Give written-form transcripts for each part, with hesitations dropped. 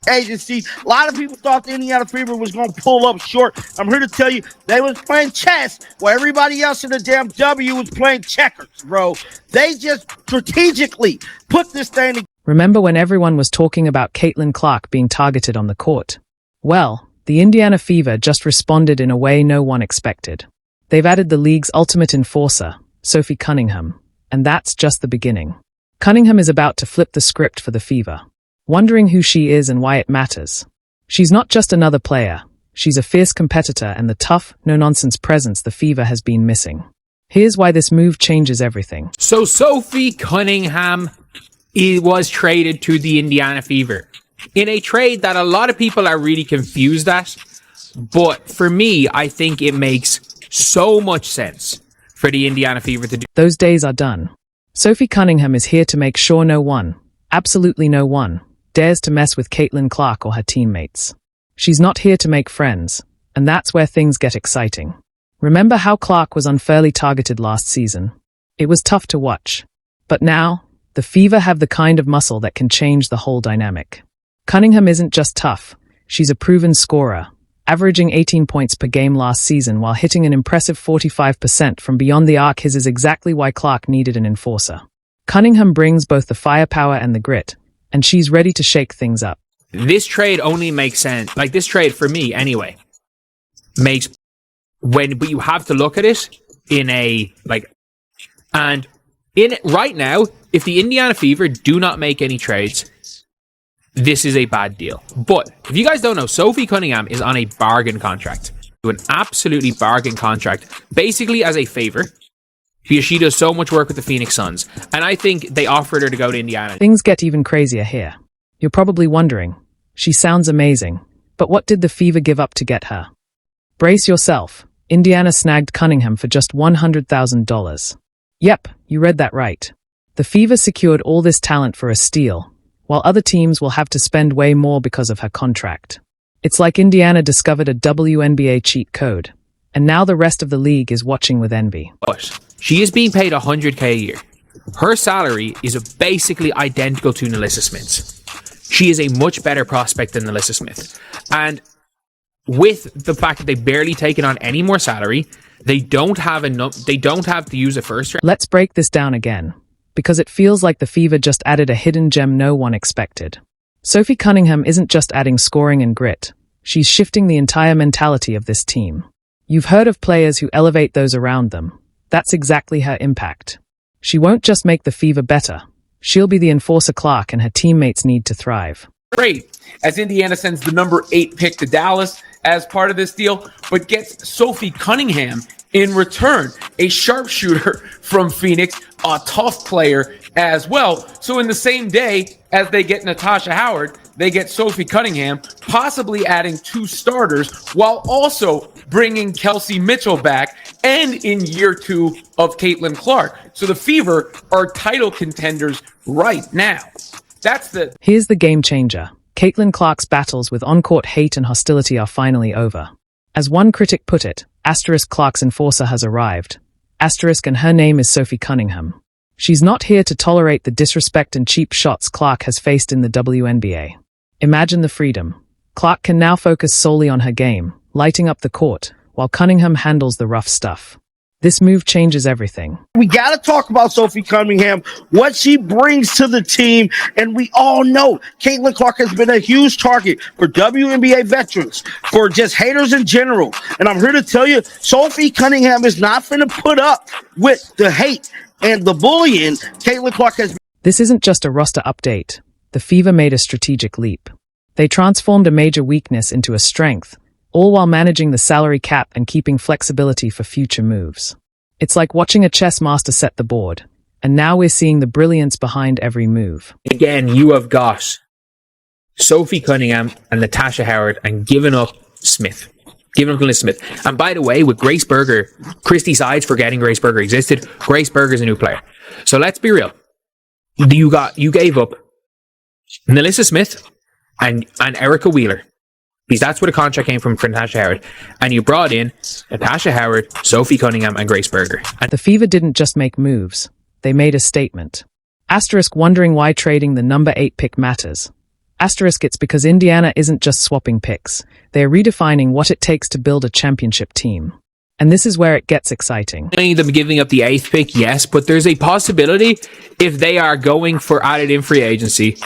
agency. A lot of people thought the Indiana Fever was going to pull up short. I'm here to tell you they was playing chess while everybody else in the damn W was playing checkers, bro. They just strategically put this thing together. Remember when everyone was talking about Caitlin Clark being targeted on the court? Well, the Indiana Fever just responded in a way no one expected. They've added the league's ultimate enforcer, Sophie Cunningham, and that's just the beginning. Cunningham is about to flip the script for the Fever. Wondering who she is and why it matters? She's not just another player. She's a fierce competitor and the tough, no-nonsense presence the Fever has been missing. Here's why this move changes everything. So Sophie Cunningham was traded to the Indiana Fever in a trade that a lot of people are really confused at. But for me, I think it makes so much sense for the Indiana Fever to do. Those days are done. Sophie Cunningham is here to make sure no one, absolutely no one, dares to mess with Caitlin Clark or her teammates. She's not here to make friends, and that's where things get exciting. Remember how Clark was unfairly targeted last season? It was tough to watch. But now, the Fever have the kind of muscle that can change the whole dynamic. Cunningham isn't just tough, she's a proven scorer, averaging 18 points per game last season while hitting an impressive 45% from beyond the arc. His is exactly why Clark needed an enforcer. Cunningham brings both the firepower and the grit, and she's ready to shake things up. This trade only makes sense, like this trade for me anyway, makes but you have to look at it in a, and in it right now, if the Indiana Fever do not make any trades, this is a bad deal. But if you guys don't know, Sophie Cunningham is on a bargain contract, an absolutely bargain contract, basically as a favor, because she does so much work with the Phoenix Suns. And I think they offered her to go to Indiana. Things get even crazier here. You're probably wondering, she sounds amazing, but what did the Fever give up to get her? Brace yourself. Indiana snagged Cunningham for just $100,000. Yep, you read that right. The Fever secured all this talent for a steal, while other teams will have to spend way more because of her contract. It's like Indiana discovered a WNBA cheat code, and now the rest of the league is watching with envy. But she is being paid $100K a year. Her salary is basically identical to Nalissa Smith's. She is a much better prospect than Nalissa Smith. And with the fact that they've barely taken on any more salary, they don't have to use a first round. Let's break this down again, because it feels like the Fever just added a hidden gem no one expected. Sophie Cunningham isn't just adding scoring and grit, she's shifting the entire mentality of this team. You've heard of players who elevate those around them. That's exactly her impact. She won't just make the Fever better, she'll be the enforcer Clark and her teammates need to thrive. Great, as Indiana sends the number 8 pick to Dallas as part of this deal, but gets Sophie Cunningham in return, a sharpshooter from Phoenix, a tough player as well. So in the same day as they get Natasha Howard, they get Sophie Cunningham, possibly adding 2 starters, while also bringing Kelsey Mitchell back, and in year 2 of Caitlin Clark. So the Fever are title contenders right now. Here's the game changer. Caitlin Clark's battles with on-court hate and hostility are finally over. As one critic put it, Clark's enforcer has arrived. And her name is Sophie Cunningham. She's not here to tolerate the disrespect and cheap shots Clark has faced in the WNBA. Imagine the freedom. Clark can now focus solely on her game, lighting up the court, while Cunningham handles the rough stuff. This move changes everything. We got to talk about Sophie Cunningham, what she brings to the team, and we all know Caitlin Clark has been a huge target for WNBA veterans, for just haters in general. And I'm here to tell you, Sophie Cunningham is not going to put up with the hate and the bullying Caitlin Clark has. This isn't just a roster update. The Fever made a strategic leap. They transformed a major weakness into a strength, all while managing the salary cap and keeping flexibility for future moves. It's like watching a chess master set the board, and now we're seeing the brilliance behind every move. Again, you have got Sophie Cunningham and Natasha Howard and giving up Smith. Giving up Nalissa Smith. And by the way, with Grace Berger, Christy Sides forgetting Grace Berger existed, Grace Berger's a new player. So let's be real. You gave up Nalissa Smith and Erica Wheeler, because that's where the contract came from for Natasha Howard. And you brought in Natasha Howard, Sophie Cunningham, and Grace Berger. And the Fever didn't just make moves, they made a statement. Wondering why trading the number 8 pick matters. Asterisk, it's because Indiana isn't just swapping picks. They're redefining what it takes to build a championship team. And this is where it gets exciting. Them giving up the 8th pick, yes, but there's a possibility if they are going for added in free agency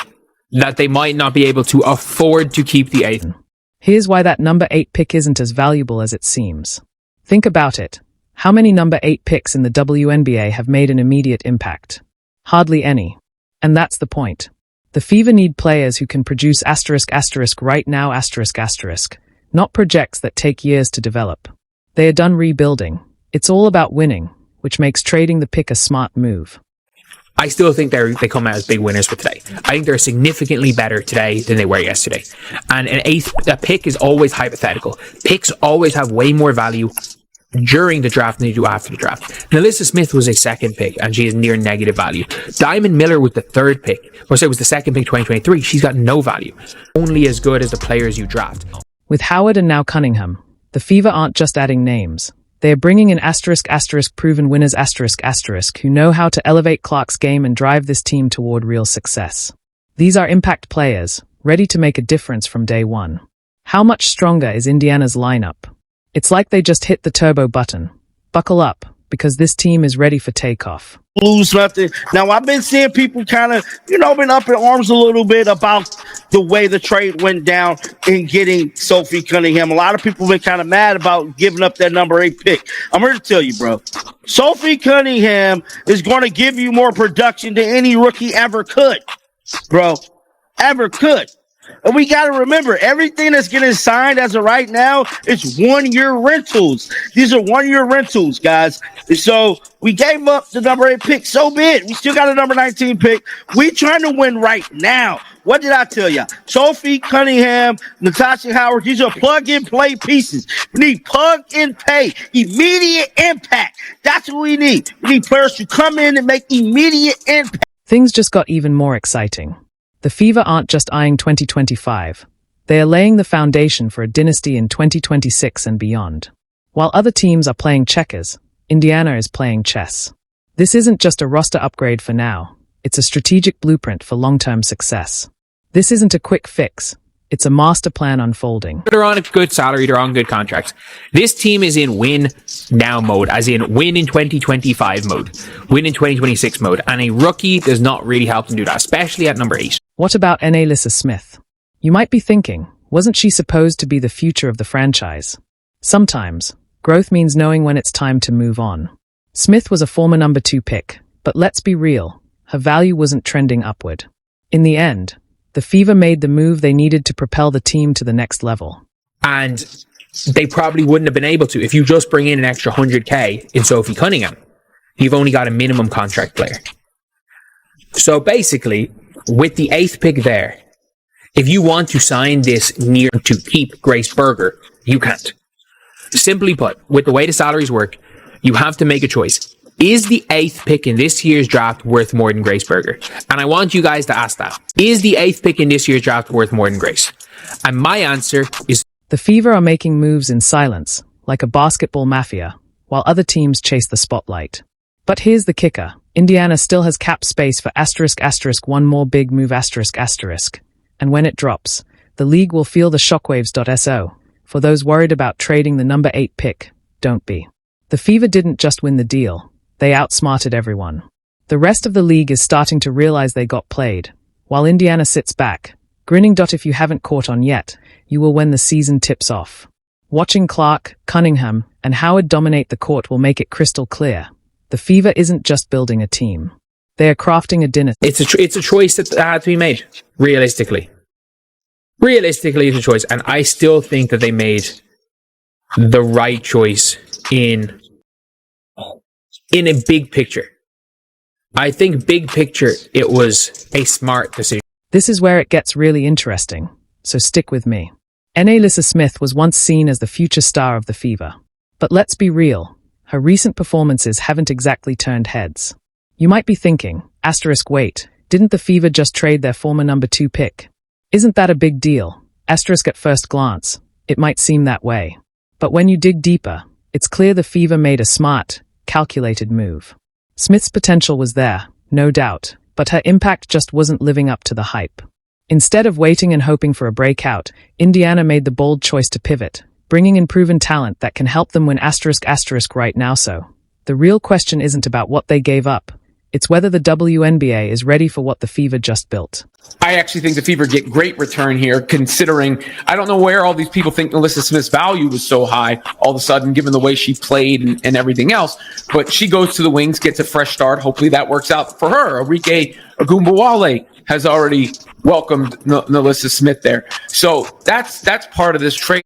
that they might not be able to afford to keep the 8th. Here's why that number 8 pick isn't as valuable as it seems. Think about it. How many number 8 picks in the WNBA have made an immediate impact? Hardly any. And that's the point. The Fever need players who can produce *** right now ***, not projects that take years to develop. They are done rebuilding. It's all about winning, which makes trading the pick a smart move. I still think they come out as big winners for today. I think they're significantly better today than they were yesterday. And a pick is always hypothetical. Picks always have way more value during the draft than they do after the draft. Alyssa Smith was a 2nd pick, and she is near negative value. Diamond Miller was the 3rd pick, or say it was the 2nd pick 2023. She's got no value. Only as good as the players you draft. With Howard and now Cunningham, the Fever aren't just adding names. They are bringing in *** proven winners *** who know how to elevate Clark's game and drive this team toward real success. These are impact players, ready to make a difference from day one. How much stronger is Indiana's lineup? It's like they just hit the turbo button. Buckle up, because this team is ready for takeoff. Lose nothing. Now, I've been seeing people kind of, been up in arms a little bit about the way the trade went down in getting Sophie Cunningham. A lot of people have been kind of mad about giving up that number 8 pick. I'm here to tell you, bro. Sophie Cunningham is going to give you more production than any rookie ever could, bro. Ever could. And we got to remember, everything that's getting signed as of right now is 1-year rentals. These are 1-year rentals, guys. And so we gave up the number 8 pick. So be it. We still got a number 19 pick. We trying to win right now. What did I tell you? Sophie Cunningham, Natasha Howard, these are plug-and-play pieces. We need plug-and-play, immediate impact. That's what we need. We need players to come in and make immediate impact. Things just got even more exciting. The Fever aren't just eyeing 2025. They are laying the foundation for a dynasty in 2026 and beyond. While other teams are playing checkers, Indiana is playing chess. This isn't just a roster upgrade for now. It's a strategic blueprint for long-term success. This isn't a quick fix. It's a master plan unfolding. They're on a good salary, they're on good contracts. This team is in win now mode, as in win in 2025 mode, win in 2026 mode, and a rookie does not really help them do that, especially at number 8. What about Alyssa Smith? You might be thinking, wasn't she supposed to be the future of the franchise? Sometimes, growth means knowing when it's time to move on. Smith was a former number 2 pick, but let's be real, her value wasn't trending upward. In the end, the Fever made the move they needed to propel the team to the next level. And they probably wouldn't have been able to if you just bring in an extra 100K in Sophie Cunningham. You've only got a minimum contract player. So basically, with the 8th pick there, if you want to sign this near to keep Grace Berger, you can't. Simply put, with the way the salaries work, you have to make a choice. Is the 8th pick in this year's draft worth more than Grace Berger? And I want you guys to ask that. Is the 8th pick in this year's draft worth more than Grace? And my answer is... The Fever are making moves in silence, like a basketball mafia, while other teams chase the spotlight. But here's the kicker. Indiana still has cap space for *** one more big move ***. And when it drops, the league will feel the shockwaves. For those worried about trading the number 8 pick, don't be. The Fever didn't just win the deal. They outsmarted everyone. The rest of the league is starting to realize they got played, while Indiana sits back, grinning. If you haven't caught on yet, you will when the season tips off. Watching Clark, Cunningham, and Howard dominate the court will make it crystal clear. The Fever isn't just building a team. They are crafting a dynasty. It's a choice that had to be made, realistically. Realistically, it's a choice, and I still think that they made the right choice in a big picture. I think big picture, it was a smart decision. This is where it gets really interesting, so stick with me. Alyssa Smith was once seen as the future star of the Fever. But let's be real, her recent performances haven't exactly turned heads. You might be thinking, wait, didn't the Fever just trade their former number 2 pick? Isn't that a big deal? At first glance, it might seem that way. But when you dig deeper, it's clear the Fever made a smart, calculated move. Smith's potential was there, no doubt, but her impact just wasn't living up to the hype. Instead of waiting and hoping for a breakout, Indiana made the bold choice to pivot, bringing in proven talent that can help them win *** right now. So, the real question isn't about what they gave up. It's whether the WNBA is ready for what the Fever just built. I actually think the Fever get great return here, considering I don't know where all these people think Melissa Smith's value was so high all of a sudden, given the way she played and everything else. But she goes to the Wings, gets a fresh start. Hopefully that works out for her. Arike Ogunbowale has already welcomed Melissa Smith there. So that's part of this trade.